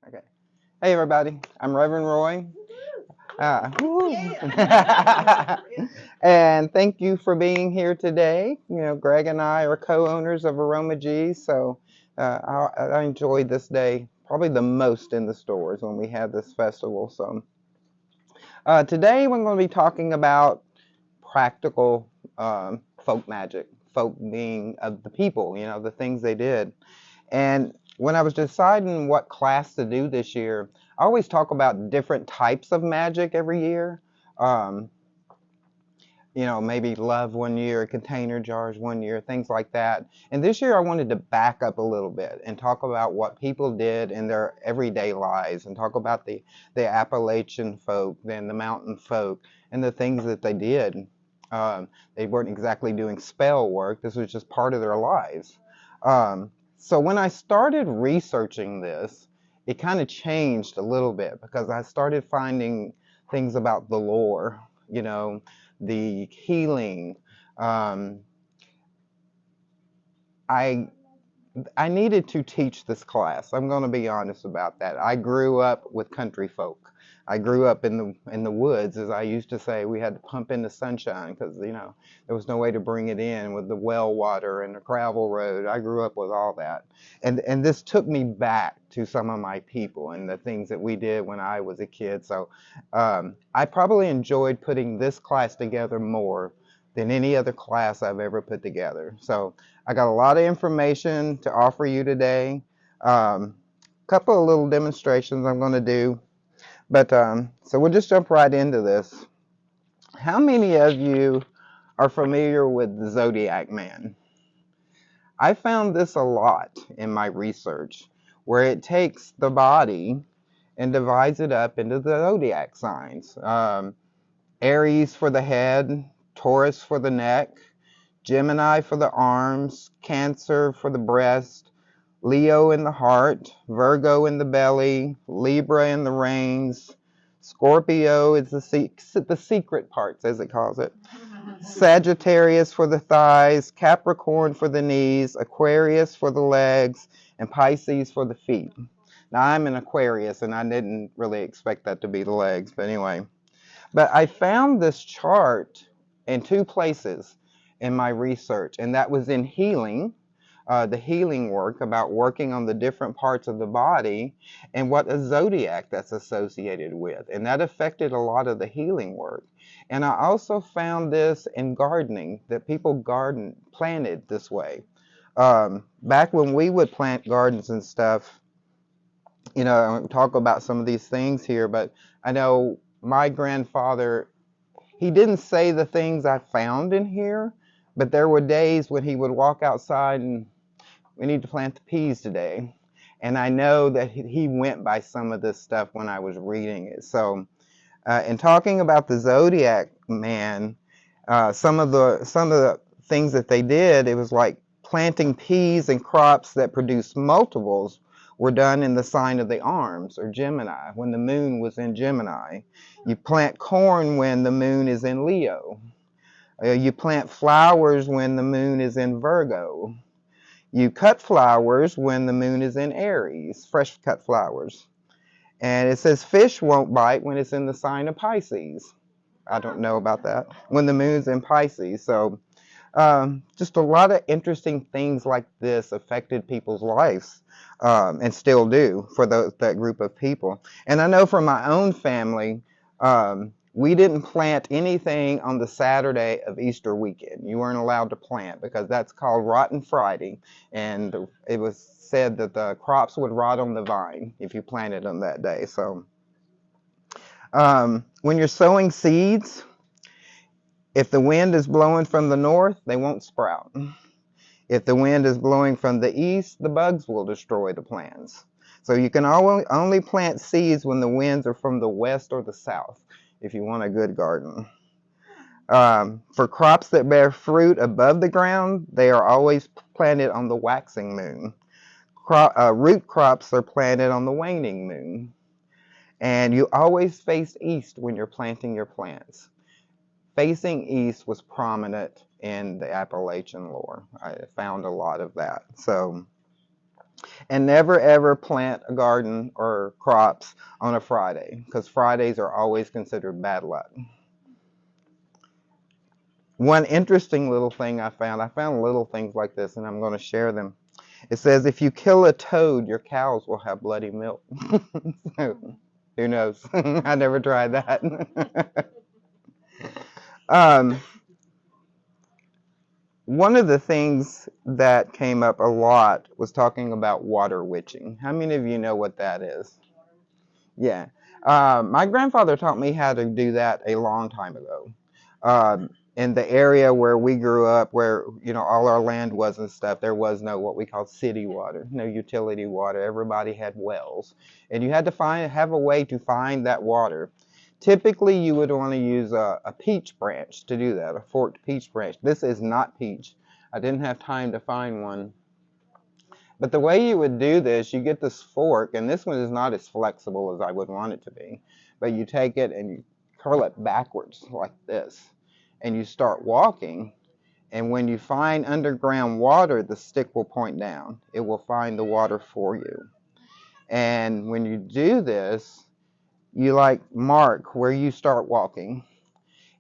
Okay. Hey, everybody. I'm Reverend Roy. Woo. And thank you for being here today. Greg and I are co-owners of aromaG, so I enjoyed this day probably the most in the stores when we had this festival. So today we're going to be talking about practical folk magic, folk being of the people, the things they did. And when I was deciding what class to do this year, I always talk about different types of magic every year. Um, maybe love one year, container jars one year, things like that. And this year I wanted to back up a little bit and talk about what people did in their everyday lives and talk about the Appalachian folk and the mountain folk and the things that they did. They weren't exactly doing spell work. This was just part of their lives. So when I started researching this, it kind of changed a little bit because I started finding things about the lore, the healing. Um, I I needed to teach this class. I'm going to be honest about that. I grew up with country folk. I grew up in the woods, as I used to say. We had to pump in the sunshine because there was no way to bring it in with the well water and the gravel road. I grew up with all that, and this took me back to some of my people and the things that we did when I was a kid. So I probably enjoyed putting this class together more than any other class I've ever put together. So I got a lot of information to offer you today. Couple of little demonstrations I'm going to do. But so we'll just jump right into this. How many of you are familiar with the Zodiac Man? I found this a lot in my research, where it takes the body and divides it up into the Zodiac signs. Aries for the head, Taurus for the neck, Gemini for the arms, Cancer for the breast, Leo in the heart, Virgo in the belly, Libra in the reins, Scorpio is the secret parts, as it calls it, Sagittarius for the thighs, Capricorn for the knees, Aquarius for the legs, and Pisces for the feet. Now, I'm an Aquarius, and I didn't really expect that to be the legs, but anyway. But I found this chart in two places in my research, and that was in healing, the healing work about working on the different parts of the body and what a zodiac that's associated with. And that affected a lot of the healing work. And I also found this in gardening, that people planted this way. Back when we would plant gardens and stuff, I won't talk about some of these things here, but I know my grandfather, he didn't say the things I found in here, but there were days when he would walk outside and we need to plant the peas today. And I know that he went by some of this stuff when I was reading it. So, in talking about the Zodiac Man, some of the things that they did, it was like planting peas and crops that produced multiples were done in the sign of the arms, or Gemini, when the moon was in Gemini. You plant corn when the moon is in Leo. You plant flowers when the moon is in Virgo. You cut flowers when the moon is in Aries, fresh cut flowers. And it says fish won't bite when it's in the sign of Pisces. I don't know about that. When the moon's in Pisces. So just a lot of interesting things like this affected people's lives, and still do for that group of people. And I know from my own family, we didn't plant anything on the Saturday of Easter weekend. You weren't allowed to plant because that's called Rotten Friday. And it was said that the crops would rot on the vine if you planted them that day. So when you're sowing seeds, if the wind is blowing from the north, they won't sprout. If the wind is blowing from the east, the bugs will destroy the plants. So you can only plant seeds when the winds are from the west or the south if you want a good garden. For crops that bear fruit above the ground, they are always planted on the waxing moon. Root crops are planted on the waning moon. And you always face east when you're planting your plants. Facing east was prominent in the Appalachian lore. I found a lot of that. So And never ever plant a garden or crops on a Friday, because Fridays are always considered bad luck. One interesting little thing I found little things like this, and I'm going to share them. It says if you kill a toad, your cows will have bloody milk. So, who knows? I never tried that. um, One of the things that came up a lot was talking about water witching. How many of you know what that is? Yeah. My grandfather taught me how to do that a long time ago. In the area where we grew up, where all our land was and stuff, there was no what we call city water, no utility water. Everybody had wells, and you had to have a way to find that water. Typically, you would want to use a peach branch to do that, a forked peach branch. This is not peach. I didn't have time to find one. But the way you would do this, you get this fork, and this one is not as flexible as I would want it to be. But you take it and you curl it backwards like this, and you start walking. And when you find underground water, the stick will point down. It will find the water for you. And when you do this, you mark where you start walking,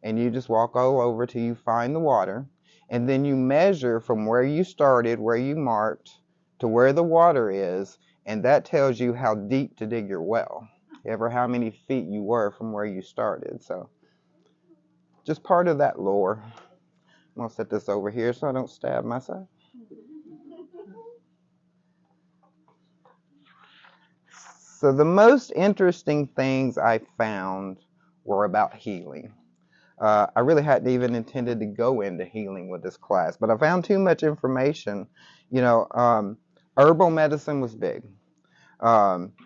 and you just walk all over till you find the water. And then you measure from where you started, where you marked, to where the water is, and that tells you how deep to dig your well, ever how many feet you were from where you started. So just part of that lore. I'm going to set this over here so I don't stab myself. So the most interesting things I found were about healing. I really hadn't even intended to go into healing with this class, but I found too much information. Herbal medicine was big.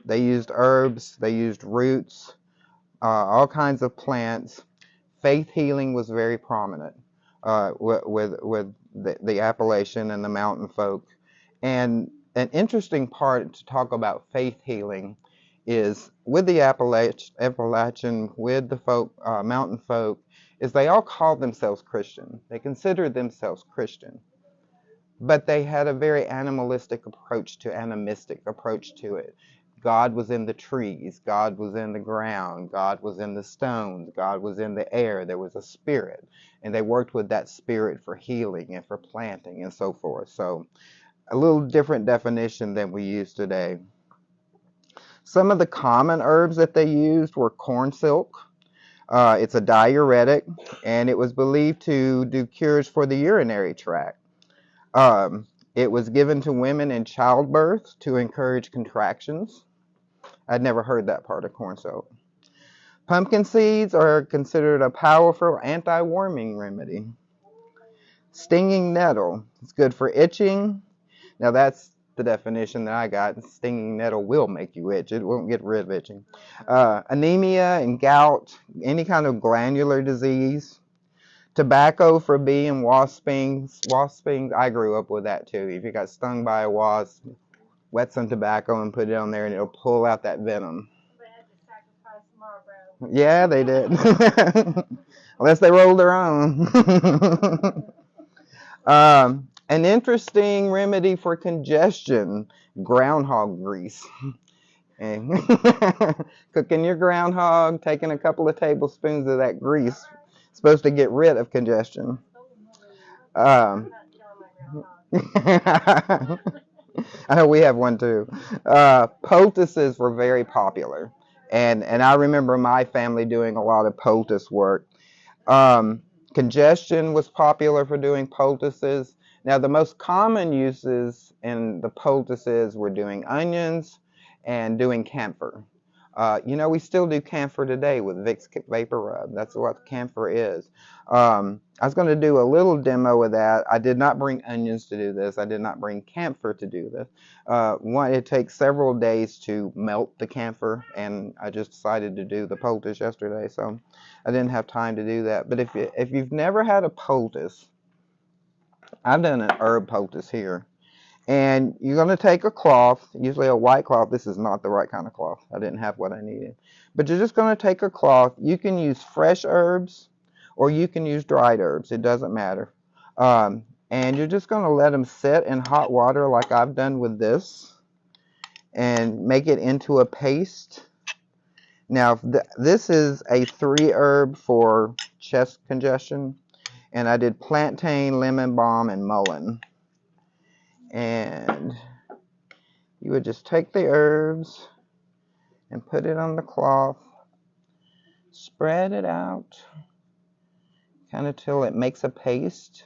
They used herbs, they used roots, all kinds of plants. Faith healing was very prominent with the Appalachian and the mountain folk. And an interesting part to talk about faith healing is with the Appalachian, with the mountain folk, is they all called themselves Christian. They considered themselves Christian. But they had a very animistic approach to it. God was in the trees. God was in the ground. God was in the stones. God was in the air. There was a spirit. And they worked with that spirit for healing and for planting and so forth. So a little different definition than we use today. Some of the common herbs that they used were corn silk. It's a diuretic, and it was believed to do cures for the urinary tract. It was given to women in childbirth to encourage contractions. I'd never heard that part of corn silk. Pumpkin seeds are considered a powerful anti-worming remedy. Stinging nettle, it's good for itching. Now that's the definition that I got. Stinging nettle will make you itch. It won't get rid of itching. Anemia and gout, any kind of glandular disease. Tobacco for bee and wasp stings. Wasp stings, I grew up with that too. If you got stung by a wasp, wet some tobacco and put it on there and it'll pull out that venom. They had to sacrifice Marlboro. Yeah, they did. Unless they rolled their own. An interesting remedy for congestion, groundhog grease. Cooking your groundhog, taking a couple of tablespoons of that grease, supposed to get rid of congestion. I know we have one too. Poultices were very popular, and I remember my family doing a lot of poultice work. Congestion was popular for doing poultices. Now, the most common uses in the poultices were doing onions and doing camphor. We still do camphor today with Vicks Vapor Rub. That's what camphor is. I was going to do a little demo of that. I did not bring onions to do this. I did not bring camphor to do this. It takes several days to melt the camphor, and I just decided to do the poultice yesterday, so I didn't have time to do that. But if you've never had a poultice, I've done an herb poultice here. And you're going to take a cloth, usually a white cloth. This is not the right kind of cloth. I didn't have what I needed. But you're just going to take a cloth. You can use fresh herbs or you can use dried herbs. It doesn't matter. And you're just going to let them sit in hot water like I've done with this. and make it into a paste. Now, this is a 3-herb for chest congestion, and I did plantain, lemon balm, and mullein. And you would just take the herbs and put it on the cloth, spread it out, kind of till it makes a paste.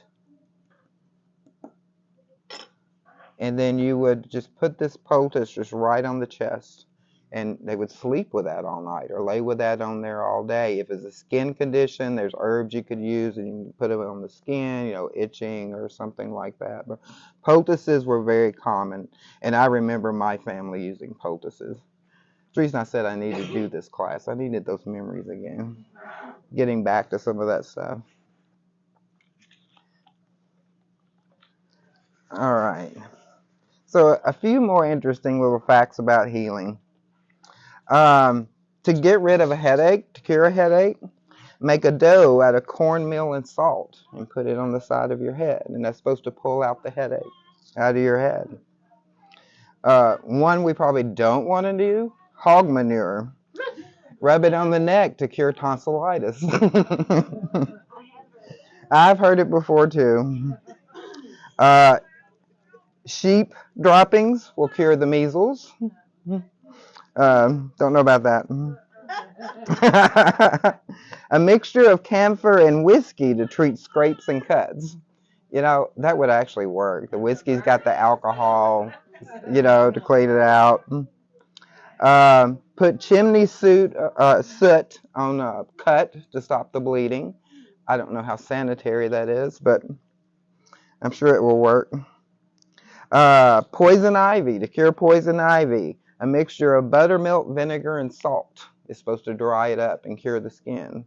And then you would just put this poultice just right on the chest. And they would sleep with that all night or lay with that on there all day. If it's a skin condition, there's herbs you could use and you can put them on the skin, you know, itching or something like that. But poultices were very common. And I remember my family using poultices. The reason I said I needed to do this class, I needed those memories again. Getting back to some of that stuff. All right. So a few more interesting little facts about healing. To get rid of a headache, to cure a headache, make a dough out of cornmeal and salt and put it on the side of your head. And that's supposed to pull out the headache out of your head. One we probably don't want to do, hog manure. Rub it on the neck to cure tonsillitis. I've heard it before too. Sheep droppings will cure the measles. Don't know about that. A mixture of camphor and whiskey to treat scrapes and cuts. You know, that would actually work. The whiskey's got the alcohol, you know, to clean it out. Put chimney soot on a cut to stop the bleeding. I don't know how sanitary that is, but I'm sure it will work. Poison ivy, to cure poison ivy. A mixture of buttermilk, vinegar, and salt is supposed to dry it up and cure the skin.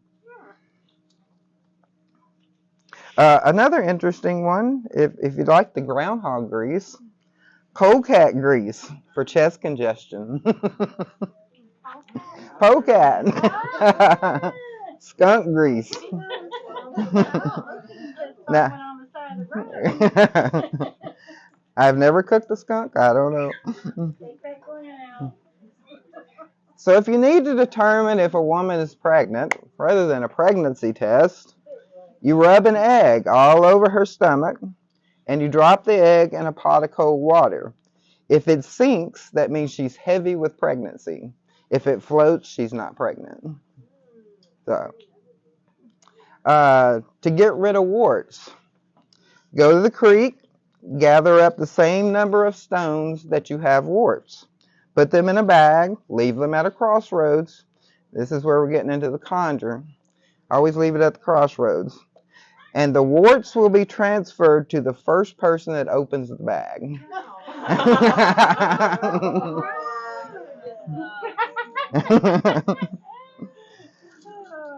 Another interesting one, if you like the groundhog grease, polecat grease for chest congestion. Polecat. Skunk grease. Now, I've never cooked a skunk. I don't know. So if you need to determine if a woman is pregnant, rather than a pregnancy test, you rub an egg all over her stomach, and you drop the egg in a pot of cold water. If it sinks, that means she's heavy with pregnancy. If it floats, she's not pregnant. So, to get rid of warts, go to the creek, gather up the same number of stones that you have warts. Put them in a bag, leave them at a crossroads. This is where we're getting into the conjure. Always leave it at the crossroads. And the warts will be transferred to the first person that opens the bag.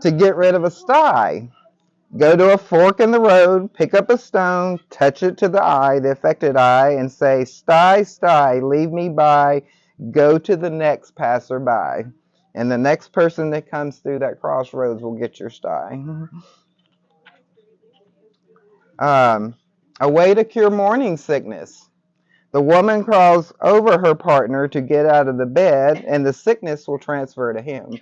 To get rid of a sty, go to a fork in the road, pick up a stone, touch it to the eye, the affected eye, and say, "Sty, sty, leave me by, go to the next passerby." And the next person that comes through that crossroads will get your sty. A way to cure morning sickness. The woman crawls over her partner to get out of the bed, and the sickness will transfer to him.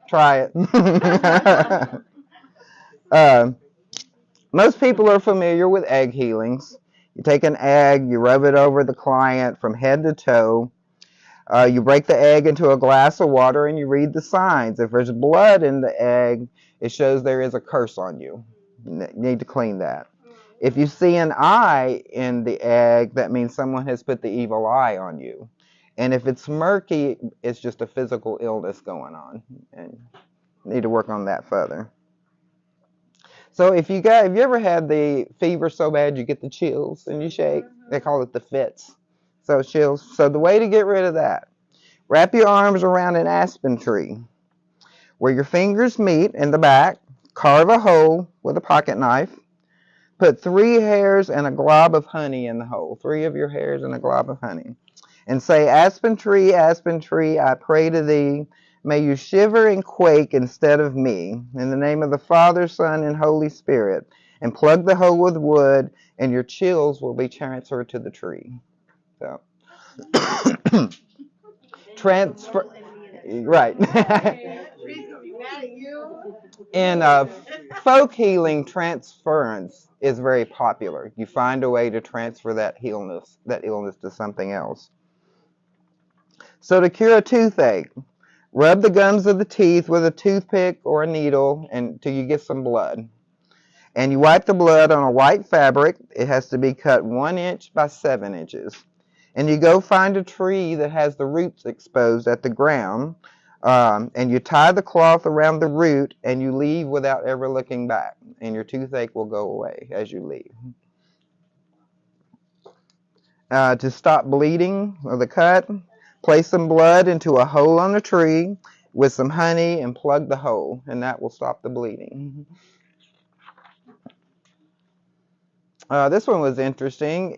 Try it. Most people are familiar with egg healings. You take an egg, you rub it over the client from head to toe. You break the egg into a glass of water and you read the signs. If there's blood in the egg, it shows there is a curse on you. You need to clean that. If you see an eye in the egg, that means someone has put the evil eye on you. And if it's murky, it's just a physical illness going on. And you need to work on that further. So have you ever had the fever so bad you get the chills and you shake? They call it the fits. So chills. So the way to get rid of that, wrap your arms around an aspen tree. Where your fingers meet in the back, carve a hole with a pocket knife. Put 3 hairs and a glob of honey in the hole. 3 of your hairs and a glob of honey. And say, aspen tree, I pray to thee. May you shiver and quake instead of me. In the name of the Father, Son, and Holy Spirit. and plug the hole with wood, and your chills will be transferred to the tree. So, transfer, right. In folk healing, transference is very popular. You find a way to transfer that illness to something else. So to cure a toothache, rub the gums of the teeth with a toothpick or a needle until you get some blood. And you wipe the blood on a white fabric. It has to be cut 1 inch by 7 inches. And you go find a tree that has the roots exposed at the ground. And you tie the cloth around the root and you leave without ever looking back. And your toothache will go away as you leave. To stop bleeding of the cut, place some blood into a hole on the tree with some honey and plug the hole. And that will stop the bleeding. This one was interesting.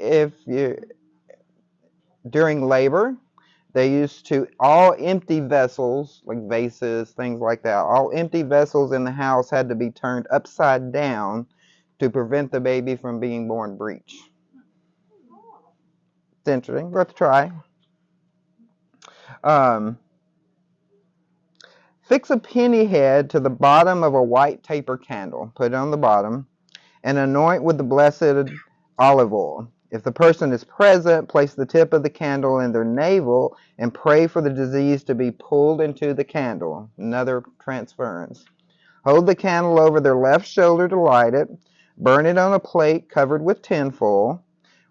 During labor, they used to, all empty vessels, like vases, things like that, all empty vessels in the house had to be turned upside down to prevent the baby from being born breech. It's interesting. Worth a try. Fix a penny head to the bottom of a white taper candle. Put it on the bottom. And anoint with the blessed olive oil. If the person is present, place the tip of the candle in their navel and pray for the disease to be pulled into the candle. Another transference. Hold the candle over their left shoulder to light it. Burn it on a plate covered with tinfoil.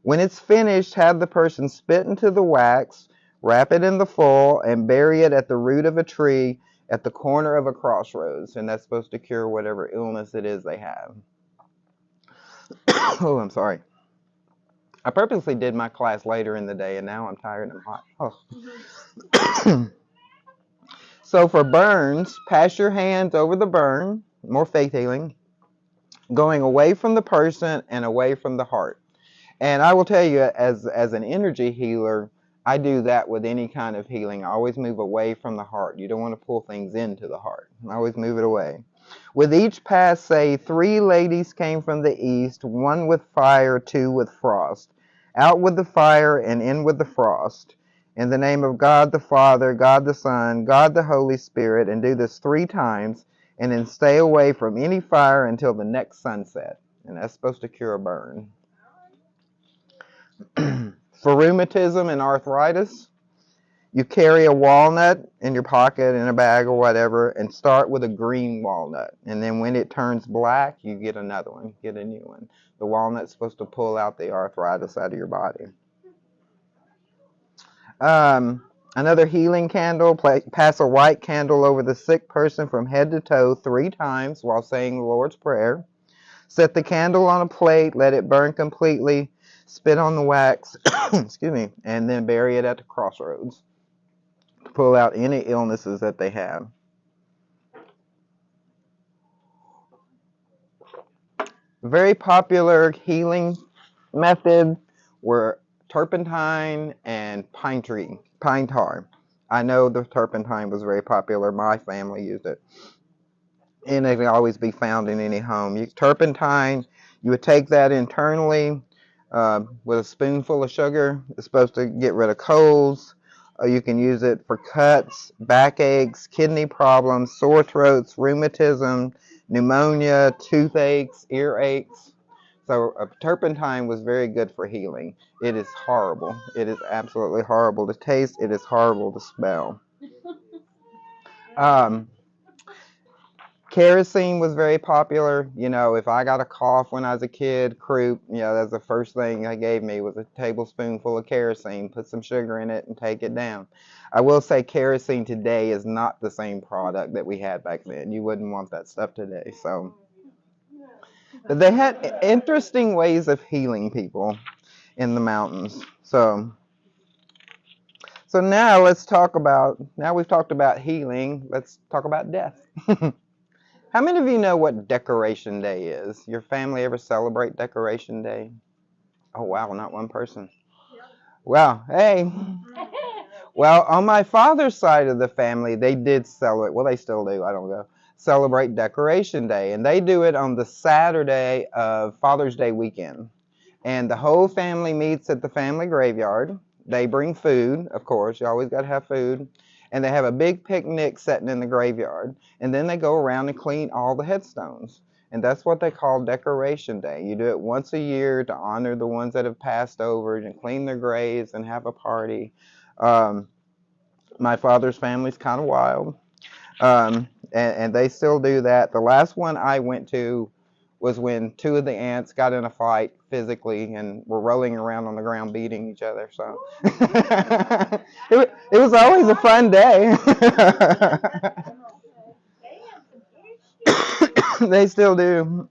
When it's finished, have the person spit into the wax, wrap it in the foil, and bury it at the root of a tree at the corner of a crossroads. And that's supposed to cure whatever illness it is they have. Oh, I'm sorry. I purposely did my class later in the day, and now I'm tired and hot. Oh. So for burns, pass your hands over the burn, more faith healing, going away from the person and away from the heart. And I will tell you, as an energy healer, I do that with any kind of healing. I always move away from the heart. You don't want to pull things into the heart. I always move it away. With each pass, say, 3 ladies came from the east, 1 with fire, 2 with frost. Out with the fire and in with the frost. In the name of God the Father, God the Son, God the Holy Spirit, and do this 3 times, and then stay away from any fire until the next sunset. And that's supposed to cure a burn. For rheumatism and arthritis, you carry a walnut in your pocket, in a bag or whatever, and start with a green walnut. And then when it turns black, you get another one, get a new one. The walnut's supposed to pull out the arthritis out of your body. Another healing candle, pass a white candle over the sick person from head to toe 3 times while saying the Lord's Prayer. Set the candle on a plate, let it burn completely, spit on the wax, excuse me, and then bury it at the crossroads to pull out any illnesses that they have. Very popular healing methods were turpentine and pine tar. I know the turpentine was very popular. My family used it. And it can always be found in any home. Turpentine, you would take that internally with a spoonful of sugar. It's supposed to get rid of colds. You can use it for cuts, backaches, kidney problems, sore throats, rheumatism, pneumonia, toothaches, earaches. So turpentine was very good for healing. It is horrible. It is absolutely horrible to taste. It is horrible to smell. Kerosene was very popular. You know, if I got a cough when I was a kid, croup, you know, that's the first thing they gave me was a tablespoonful of kerosene. Put some sugar in it and take it down. I will say kerosene today is not the same product that we had back then. You wouldn't want that stuff today. So, but they had interesting ways of healing people in the mountains. So now let's talk about, now we've talked about healing, let's talk about death. How many of you know what Decoration Day is? Your family ever celebrate Decoration Day? Oh, wow, not one person. Wow, hey. Well, on my father's side of the family, they did celebrate. Well, they still do. I don't know. celebrate Decoration Day. And they do it on the Saturday of Father's Day weekend. And the whole family meets at the family graveyard. They bring food, of course. You always got to have food. And they have a big picnic setting in the graveyard. And then they go around and clean all the headstones. And that's what they call Decoration Day. You do it once a year to honor the ones that have passed over and clean their graves and have a party. My father's family's kind of wild. And they still do that. The last one I went to was when two of the aunts got in a fight physically and were rolling around on the ground beating each other. So it was always a fun day. They still do.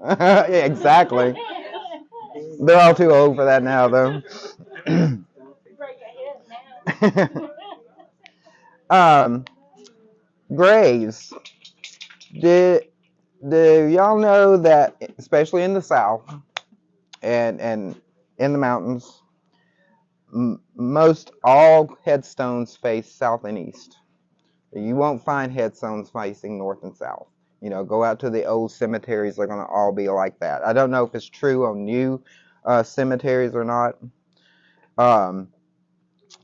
Yeah, exactly. They're all too old for that now, though. Graves. Do y'all know that, especially in the South and in the mountains, most all headstones face south and east. You won't find headstones facing north and south. You know, go out to the old cemeteries; they're going to all be like that. I don't know if it's true on new cemeteries or not.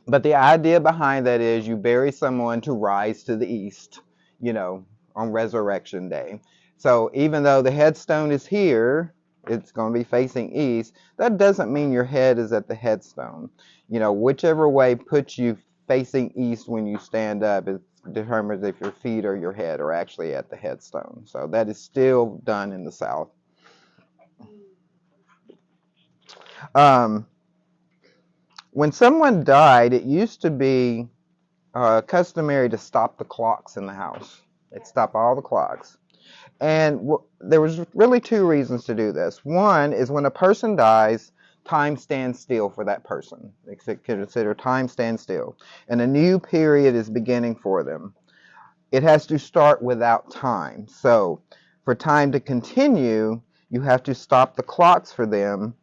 But the idea behind that is you bury someone to rise to the east, you know, on Resurrection Day. So even though the headstone is here, it's going to be facing east, that doesn't mean your head is at the headstone. You know, whichever way puts you facing east when you stand up, it determines if your feet or your head are actually at the headstone. So that is still done in the South. When someone died, it used to be customary to stop the clocks in the house. They'd stop all the clocks. And there was really two reasons to do this. One is when a person dies, time stands still for that person. They consider time stands still. And a new period is beginning for them. It has to start without time. So for time to continue, you have to stop the clocks for them,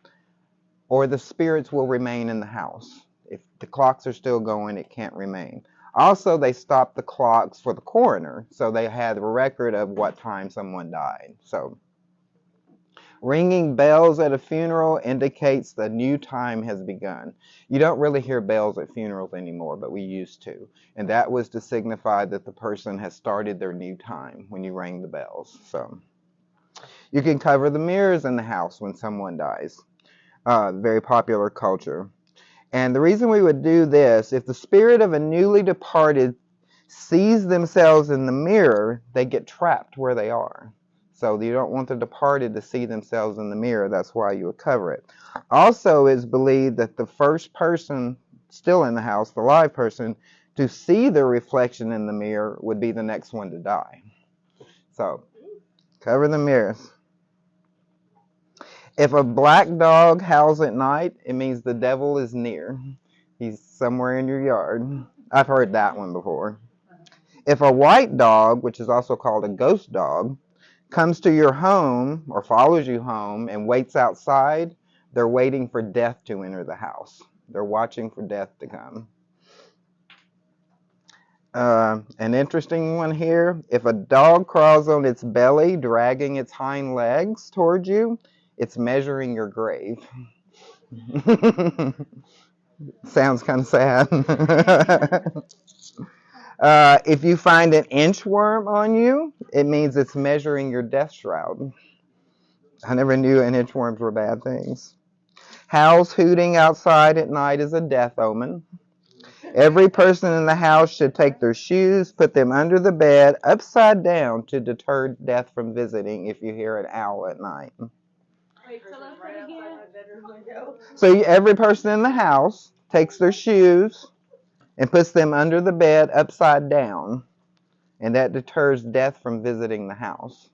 or the spirits will remain in the house. If the clocks are still going, it can't remain. Also, they stopped the clocks for the coroner, so they had a record of what time someone died. So, ringing bells at a funeral indicates the new time has begun. You don't really hear bells at funerals anymore, but we used to. And that was to signify that the person has started their new time when you rang the bells. So, you can cover the mirrors in the house when someone dies. Very popular culture. And the reason we would do this, if the spirit of a newly departed sees themselves in the mirror, they get trapped where they are. So you don't want the departed to see themselves in the mirror. That's why you would cover it. Also, it's believed that the first person still in the house, the live person, to see their reflection in the mirror would be the next one to die. So cover the mirrors. If a black dog howls at night, it means the devil is near. He's somewhere in your yard. I've heard that one before. If a white dog, which is also called a ghost dog, comes to your home or follows you home and waits outside, they're waiting for death to enter the house. They're watching for death to come. An interesting one here. If a dog crawls on its belly, dragging its hind legs towards you, it's measuring your grave. Sounds kind of sad. If you find an inchworm on you, it means it's measuring your death shroud. I never knew inchworms were bad things. Howls hooting outside at night is a death omen. Every person in the house should take their shoes, put them under the bed, upside down to deter death from visiting if you hear an owl at night. So every person in the house takes their shoes and puts them under the bed upside down, and that deters death from visiting the house.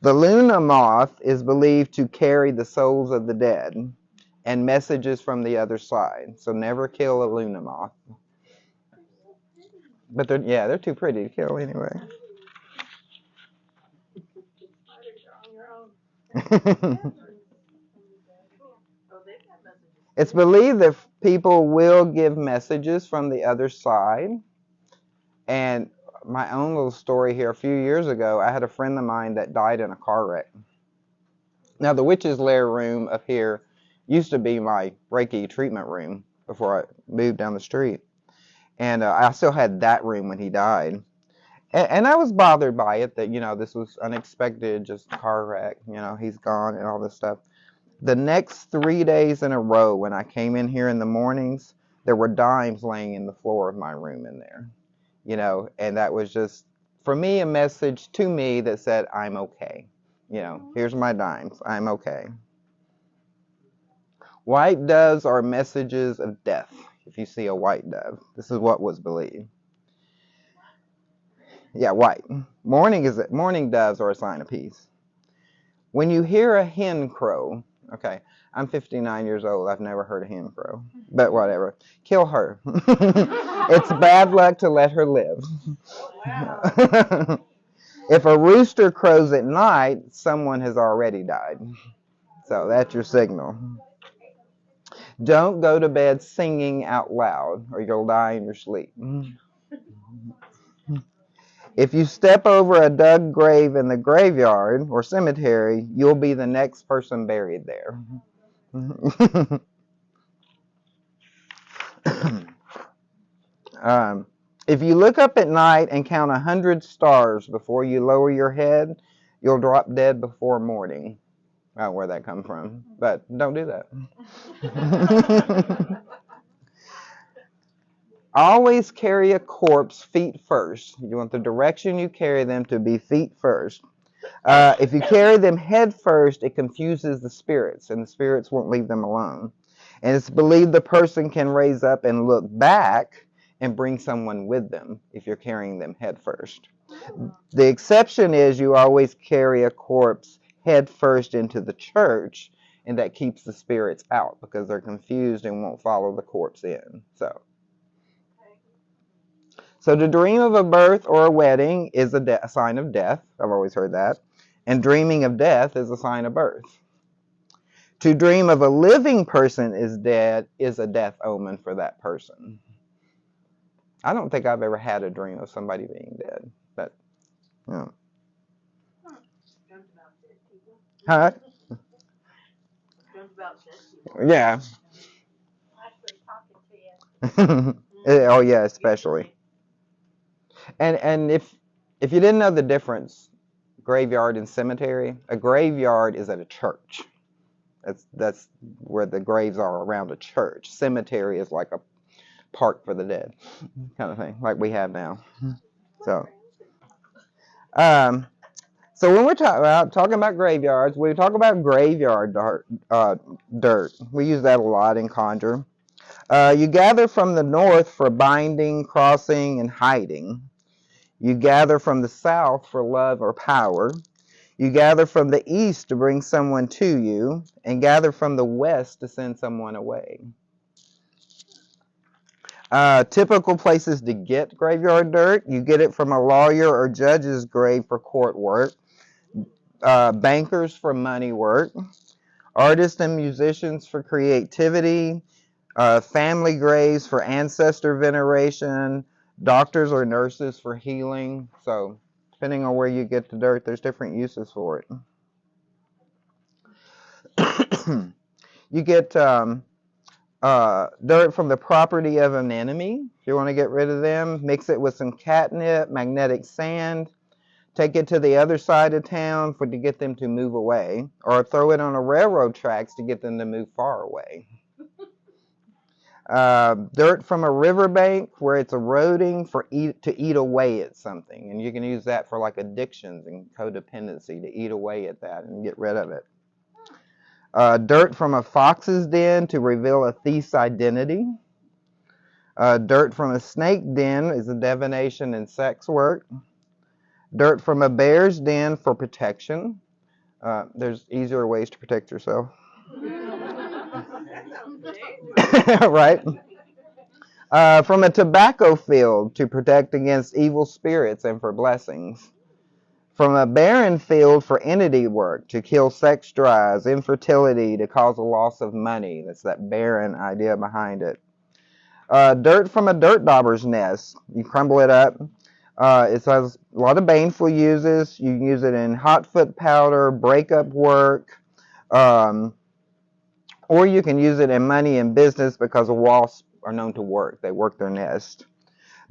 The Luna moth is believed to carry the souls of the dead and messages from the other side. So never kill a Luna moth. But they're too pretty to kill anyway. It's believed that People will give messages from the other side. And my own little story here, a few years ago, I had a friend of mine that died in a car wreck. Now, the witch's lair room up here used to be my Reiki treatment room before I moved down the street. And I still had that room when he died. And I was bothered by it that, this was unexpected, just a car wreck, he's gone and all this stuff. The next 3 days in a row, when I came in here in the mornings, there were dimes laying in the floor of my room in there, and that was just, for me, a message to me that said, I'm okay. Here's my dimes. I'm okay. White doves are messages of death. If you see a white dove, this is what was believed. Yeah, white. Mourning doves are a sign of peace. When you hear a hen crow, okay, I'm 59 years old. I've never heard a hen crow, but whatever. Kill her. It's bad luck to let her live. Wow. If a rooster crows at night, someone has already died. So that's your signal. Don't go to bed singing out loud, or you'll die in your sleep. If you step over a dug grave in the graveyard or cemetery, you'll be the next person buried there. If you look up at night and count 100 stars before you lower your head, you'll drop dead before morning. I don't know where that comes from, but don't do that. Always carry a corpse feet first. You want the direction you carry them to be feet first. If you carry them head first, it confuses the spirits, and the spirits won't leave them alone. And it's believed the person can raise up and look back and bring someone with them if you're carrying them head first. The exception is you always carry a corpse head first into the church, and that keeps the spirits out because they're confused and won't follow the corpse in. So to dream of a birth or a wedding is a sign of death. I've always heard that. And dreaming of death is a sign of birth. To dream of a living person is dead is a death omen for that person. I don't think I've ever had a dream of somebody being dead. But, Huh? Yeah. Oh, yeah, especially. And if you didn't know the difference, graveyard and cemetery, a graveyard is at a church. That's where the graves are, around a church. Cemetery is like a park for the dead, kind of thing, like we have now. So when we're talking about graveyards, we talk about graveyard dirt. We use that a lot in conjure. You gather from the north for binding, crossing, and hiding. You gather from the south for love or power. You gather from the east to bring someone to you, and gather from the west to send someone away. Typical places to get graveyard dirt: you get it from a lawyer or judge's grave for court work, bankers for money work, artists and musicians for creativity, family graves for ancestor veneration, doctors or nurses for healing. So depending on where you get the dirt, there's different uses for it. You get dirt from the property of an enemy. If you want to get rid of them, mix it with some catnip, magnetic sand, take it to the other side of town to get them to move away, or throw it on a railroad tracks to get them to move far away. Dirt from a riverbank where it's eroding to eat away at something. And you can use that for like addictions and codependency, to eat away at that and get rid of it. Dirt from a fox's den to reveal a thief's identity. Dirt from a snake den is a divination and sex work. Dirt from a bear's den for protection. There's easier ways to protect yourself. Right? From a tobacco field to protect against evil spirits and for blessings. From a barren field for entity work, to kill sex drives, infertility, to cause a loss of money. That's that barren idea behind it. Dirt from a dirt dauber's nest. You crumble it up. It has a lot of baneful uses. You can use it in hot foot powder, breakup work, or you can use it in money and business because the wasps are known to work. They work their nest.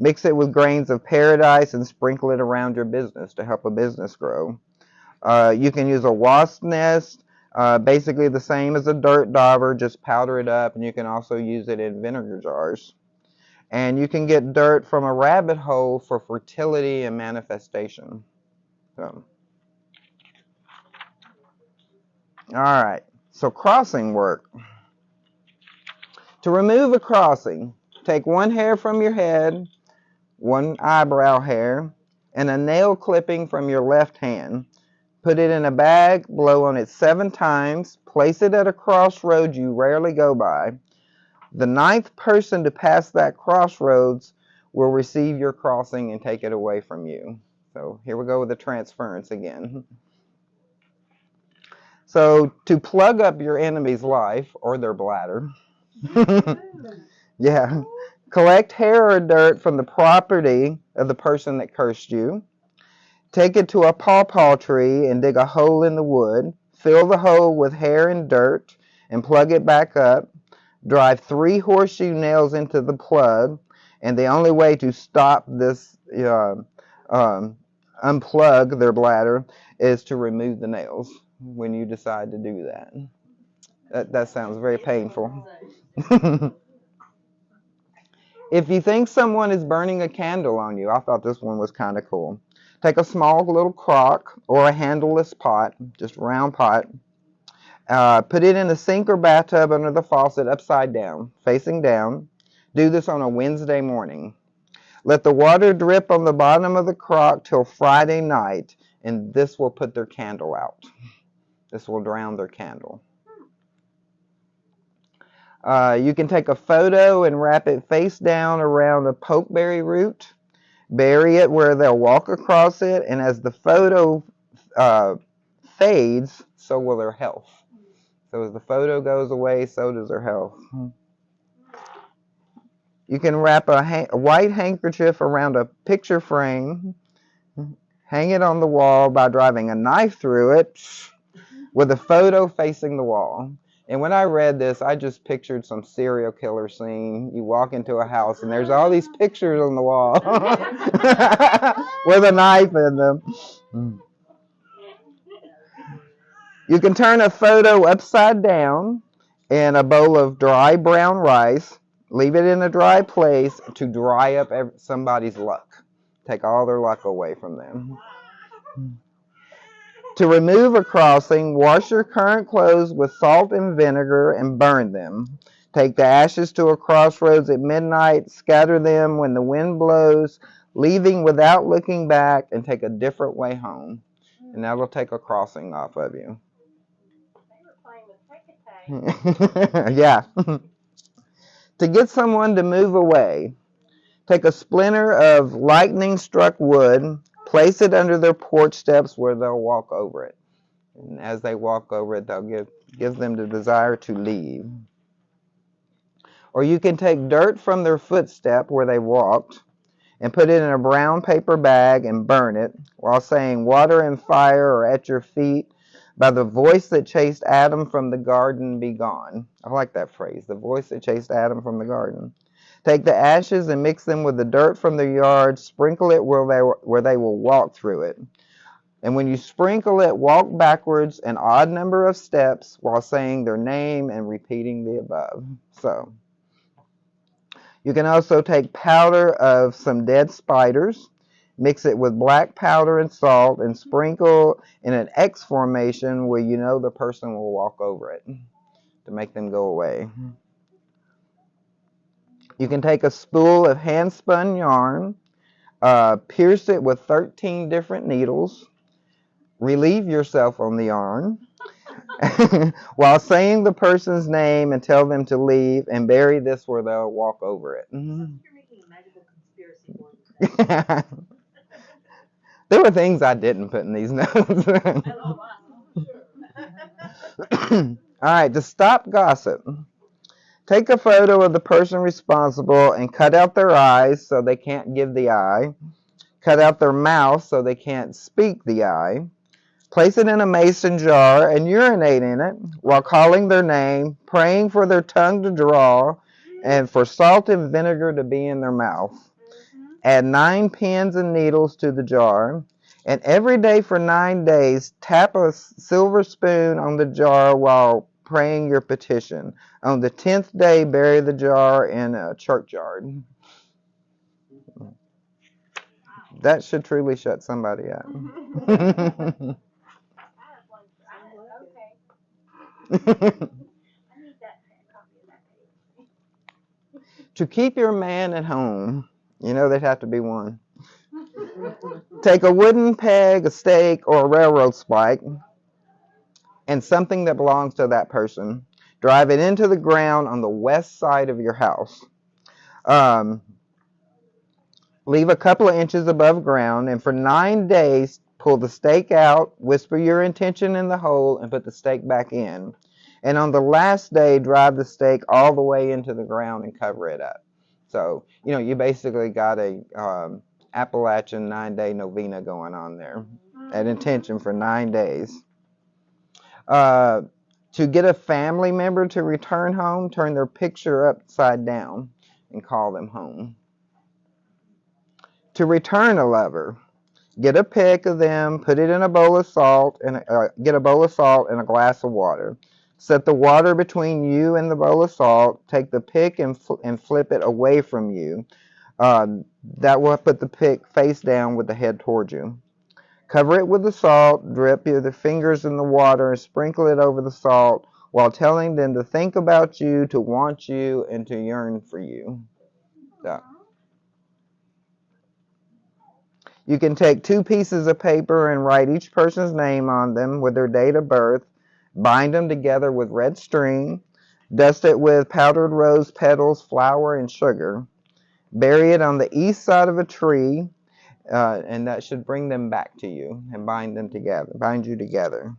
Mix it with grains of paradise and sprinkle it around your business to help a business grow. You can use a wasp nest, basically the same as a dirt dauber, just powder it up, and you can also use it in vinegar jars. And you can get dirt from a rabbit hole for fertility and manifestation. So, all right, so crossing work. To remove a crossing, take one hair from your head, one eyebrow hair, and a nail clipping from your left hand. Put it in a bag, blow on it 7 times, place it at a crossroad you rarely go by. The 9th person to pass that crossroads will receive your crossing and take it away from you. So here we go with the transference again. So to plug up your enemy's life or their bladder, yeah, collect hair or dirt from the property of the person that cursed you. Take it to a pawpaw tree and dig a hole in the wood. Fill the hole with hair and dirt and plug it back up. Drive 3 horseshoe nails into the plug, and the only way to stop this unplug their bladder is to remove the nails when you decide to do that. That sounds very painful. If you think someone is burning a candle on you, I thought this one was kind of cool. Take a small little crock or a handleless pot, just a round pot. Put it in a sink or bathtub under the faucet upside down, facing down. Do this on a Wednesday morning. Let the water drip on the bottom of the crock till Friday night, and this will put their candle out. This will drown their candle. You can take a photo and wrap it face down around a pokeberry root. Bury it where they'll walk across it, and as the photo fades, so will their health. So as the photo goes away, so does their health. You can wrap a white handkerchief around a picture frame, hang it on the wall by driving a knife through it with a photo facing the wall. And when I read this, I just pictured some serial killer scene. You walk into a house and there's all these pictures on the wall with a knife in them. You can turn a photo upside down in a bowl of dry brown rice. Leave it in a dry place to dry up somebody's luck. Take all their luck away from them. To remove a crossing, wash your current clothes with salt and vinegar and burn them. Take the ashes to a crossroads at midnight, scatter them when the wind blows, leaving without looking back, and take a different way home. And that will take a crossing off of you. Yeah. To get someone to move away, take a splinter of lightning-struck wood, place it under their porch steps where they'll walk over it. And as they walk over it, they'll give them the desire to leave. Or you can take dirt from their footstep where they walked and put it in a brown paper bag and burn it while saying, "Water and fire are at your feet. By the voice that chased Adam from the garden, be gone." I like that phrase, the voice that chased Adam from the garden. Take the ashes and mix them with the dirt from their yard. Sprinkle it where they will walk through it. And when you sprinkle it, walk backwards an odd number of steps while saying their name and repeating the above. So, you can also take powder of some dead spiders, mix it with black powder and salt, and sprinkle in an X formation where you know the person will walk over it to make them go away. You can take a spool of hand-spun yarn, pierce it with 13 different needles, relieve yourself on the yarn while saying the person's name and tell them to leave, and bury this where they'll walk over it. You're making a magical conspiracy board. There were things I didn't put in these notes. All right, to stop gossip, take a photo of the person responsible and cut out their eyes so they can't give the eye. Cut out their mouth so they can't speak the eye. Place it in a mason jar and urinate in it while calling their name, praying for their tongue to draw, and for salt and vinegar to be in their mouth. Add 9 pins and needles to the jar. And every day for 9 days, tap a silver spoon on the jar while praying your petition. On the 10th day, bury the jar in a churchyard. That should truly shut somebody up. To keep your man at home, you know there'd have to be one. Take a wooden peg, a stake, or a railroad spike, and something that belongs to that person. Drive it into the ground on the west side of your house. Leave a couple of inches above ground, and for 9 days, pull the stake out, whisper your intention in the hole, and put the stake back in. And on the last day, drive the stake all the way into the ground and cover it up. So, you basically got a Appalachian 9-day novena going on there. An intention for 9 days. To get a family member to return home, turn their picture upside down and call them home. To return a lover, get a pic of them, put it in a bowl of salt, and get a bowl of salt and a glass of water. Set the water between you and the bowl of salt. Take the pic and flip it away from you. That will put the pic face down with the head towards you. Cover it with the salt, dip your fingers in the water, and sprinkle it over the salt while telling them to think about you, to want you, and to yearn for you. So. You can take 2 pieces of paper and write each person's name on them with their date of birth, bind them together with red string, dust it with powdered rose petals, flour, and sugar. Bury it on the east side of a tree, and that should bring them back to you and bind you together.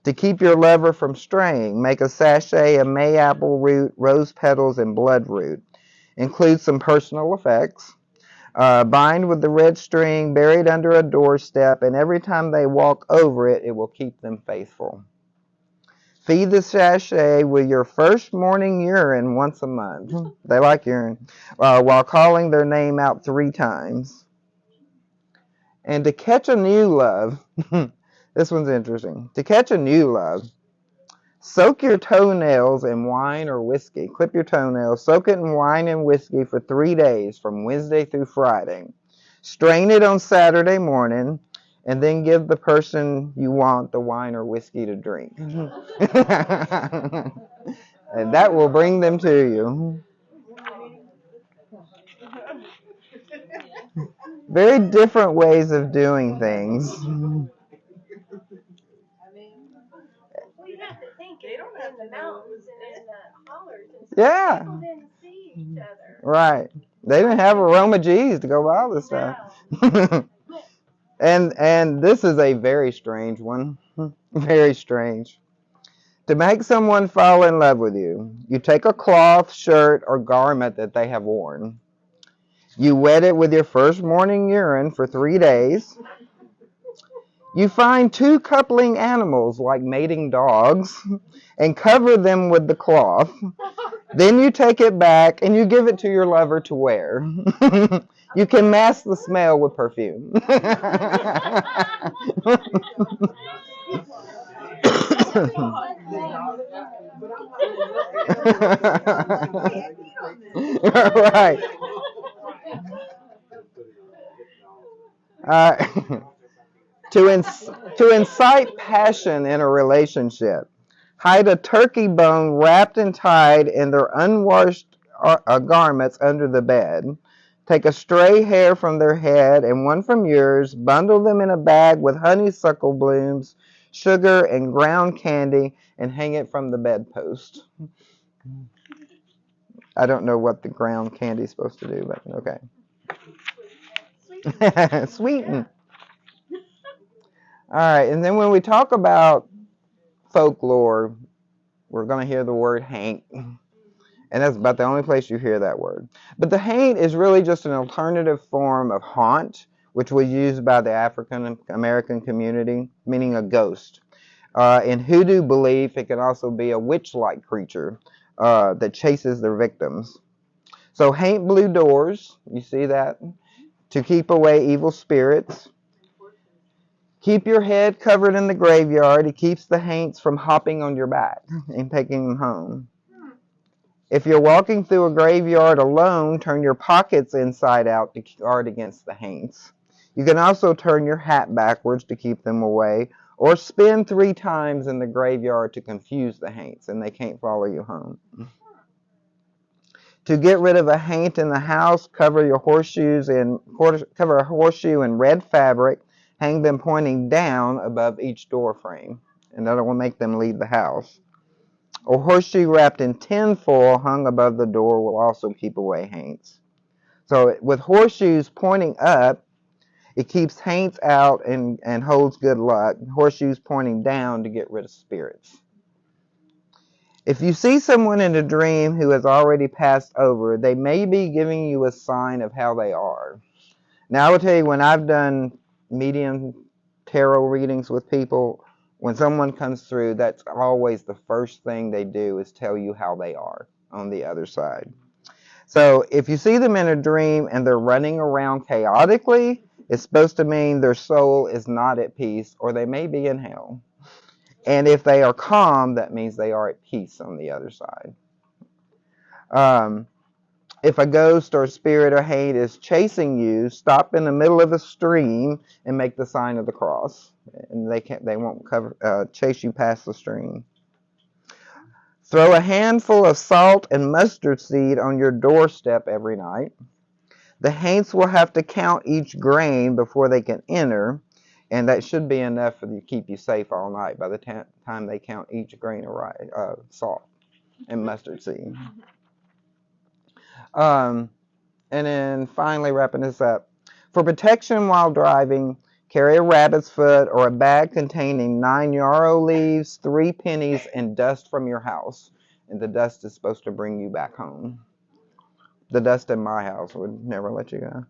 To keep your lover from straying, make a sachet of mayapple root, rose petals, and blood root. Include some personal effects. Bind with the red string, buried under a doorstep, and every time they walk over it, it will keep them faithful. Feed the sachet with your first morning urine once a month. They like urine. While calling their name out 3 times. And to catch a new love, this one's interesting. To catch a new love, soak your toenails in wine or whiskey. Clip your toenails, soak it in wine and whiskey for 3 days, from Wednesday through Friday. Strain it on Saturday morning, and then give the person you want the wine or whiskey to drink. And that will bring them to you. Very different ways of doing things. Yeah. People didn't see each other. Right. They didn't have aromaGs to go buy all this stuff. And this is a very strange one. Very strange. To make someone fall in love with you, you take a cloth, shirt, or garment that they have worn. You wet it with your first morning urine for 3 days. You find 2 coupling animals like mating dogs and cover them with the cloth. Then you take it back and you give it to your lover to wear. You can mask the smell with perfume. Right. To incite passion in a relationship, hide a turkey bone wrapped and tied in their unwashed garments under the bed. Take a stray hair from their head and one from yours, bundle them in a bag with honeysuckle blooms, sugar, and ground candy, and hang it from the bedpost. I don't know what the ground candy is supposed to do, but okay. Sweeten. All right, and then when we talk about folklore, we're going to hear the word haint. And that's about the only place you hear that word. But the haint is really just an alternative form of haunt, which was used by the African American community, meaning a ghost. In hoodoo belief, it can also be a witch-like creature that chases their victims. So haint blue doors, you see that, to keep away evil spirits. Keep your head covered in the graveyard. It keeps the haints from hopping on your back and taking them home. If you're walking through a graveyard alone, turn your pockets inside out to guard against the haints. You can also turn your hat backwards to keep them away, or spin 3 times in the graveyard to confuse the haints, and they can't follow you home. To get rid of a haint in the house, cover a horseshoe in red fabric, hang them pointing down above each door frame, and that will make them leave the house. A horseshoe wrapped in tin foil hung above the door will also keep away haints. So with horseshoes pointing up, it keeps haints out and holds good luck. Horseshoes pointing down to get rid of spirits. If you see someone in a dream who has already passed over, they may be giving you a sign of how they are. Now, I will tell you, when I've done medium tarot readings with people, when someone comes through, that's always the first thing they do is tell you how they are on the other side. So if you see them in a dream and they're running around chaotically, it's supposed to mean their soul is not at peace, or they may be in hell. And if they are calm, that means they are at peace on the other side. If a ghost or spirit or haint is chasing you, stop in the middle of a stream and make the sign of the cross, and they won't chase you past the stream. Throw a handful of salt and mustard seed on your doorstep every night. The haints will have to count each grain before they can enter, and that should be enough to keep you safe all night by the time they count each grain of salt and mustard seed. And then finally, wrapping this up, for protection while driving, carry a rabbit's foot or a bag containing 9 yarrow leaves, 3 pennies, and dust from your house. And the dust is supposed to bring you back home. The dust in my house would never let you go.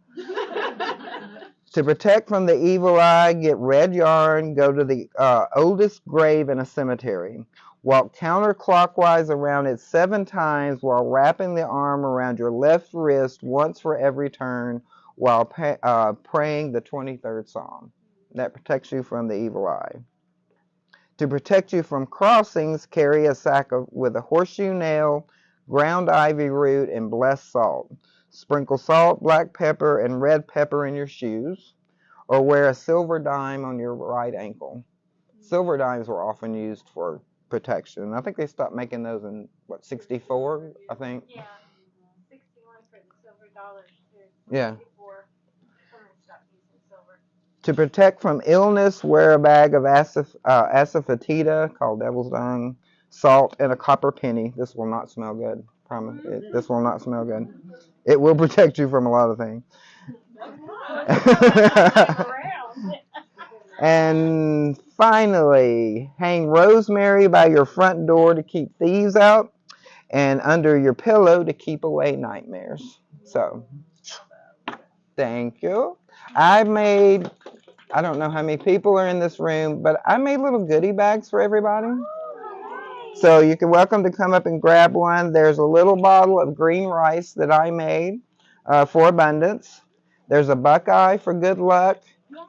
To protect from the evil eye, get red yarn, go to the oldest grave in a cemetery. Walk counterclockwise around it 7 times while wrapping the arm around your left wrist once for every turn while praying the 23rd Psalm. That protects you from the evil eye. To protect you from crossings, carry a sack with a horseshoe nail, ground ivy root, and blessed salt. Sprinkle salt, black pepper, and red pepper in your shoes, or wear a silver dime on your right ankle. Silver dimes were often used for protection. I think they stopped making those in, 64, I think? Yeah, 61 for the silver dollars, too. Yeah. 64, someone stopped using silver. To protect from illness, wear a bag of asafoetida, called devil's dung, salt, and a copper penny. This will not smell good. Promise. This will not smell good. It will protect you from a lot of things. And finally, hang rosemary by your front door to keep thieves out, and under your pillow to keep away nightmares. So, thank you. I don't know how many people are in this room, but I made little goodie bags for everybody. So you're welcome to come up and grab one. There's a little bottle of green rice that I made for abundance. There's a buckeye for good luck,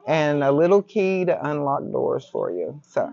and a little key to unlock doors for you. So